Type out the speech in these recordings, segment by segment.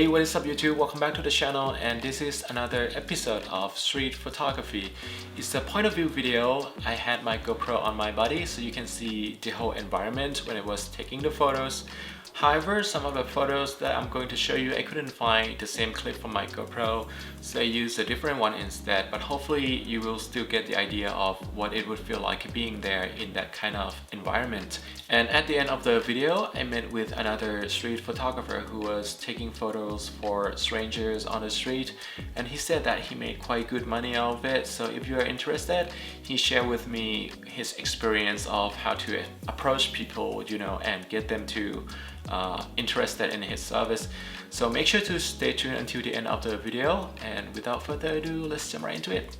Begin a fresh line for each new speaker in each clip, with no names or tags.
Hey, what is up YouTube? Welcome back to the channel, and this is another episode of street photography. It's a point of view video. I had my GoPro on my body so you can see the whole environment when I was taking the photos. However, some of the photos that I'm going to show you, I couldn't find the same clip from my GoPro, so I used a different one instead, but hopefully you will still get the idea of what it would feel like being there in that kind of environment. And at the end of the video, I met with another street photographer who was taking photos for strangers on the street, and he said that he made quite good money out of it. So if you are interested, he shared with me his experience of how to approach people, you know, and get them to interested in his service. So make sure to stay tuned until the end of the video, and without further ado, let's jump right into it.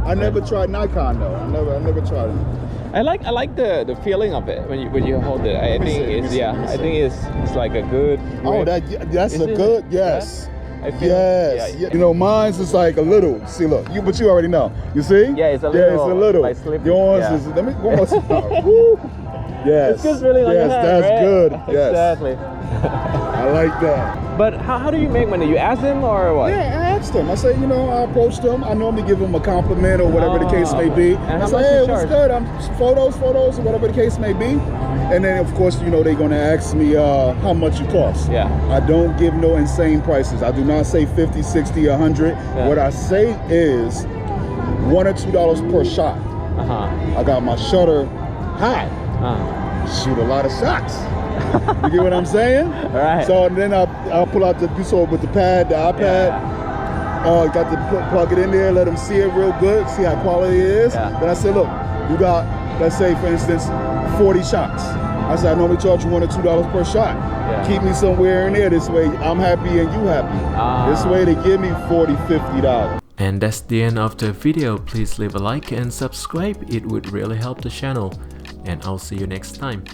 I never tried Nikon though. I never tried it.
I like the feeling of it when you hold it. I think it's like a good.
Oh, that's a good yes.
I feel,
yes.
yeah.
You know, mine's is like a little. See, look, but you already know. You see?
Yeah, it's a little.
Yeah, it's a little.
Like slippy.
Yours
Yeah.
is. Let me one more time. Woo. Yes.
It's just really on your hand,
that's
right?
good. Yes.
Exactly.
I like that.
But how do you make money? You ask them or what?
Yeah, I asked them. I say, you know, I approached them. I normally give them a compliment or whatever the case may be.
And
I say, hey, what's good? I'm photos, or whatever the case may be. And then, of course, you know, they're going to ask me how much it costs.
Yeah.
I don't give no insane prices. I do not say 50, 60, 100.
Yeah.
What I say is $1 or $2 per shot. I got my shutter high. Shoot a lot of shots. You get what I'm saying?
Right.
So then I'll pull out the with the pad, the iPad.
Yeah.
Got to plug it in there, let them see it real good, see how quality it is.
Yeah.
Then I said, look, you got, let's say for instance, 40 shots. I said, I normally charge you $1 or $2 per shot.
Yeah.
Keep me somewhere in there. This way I'm happy and you happy. This way they give me $40, $50.
And that's the end of the video. Please leave a like and subscribe. It would really help the channel. And I'll see you next time.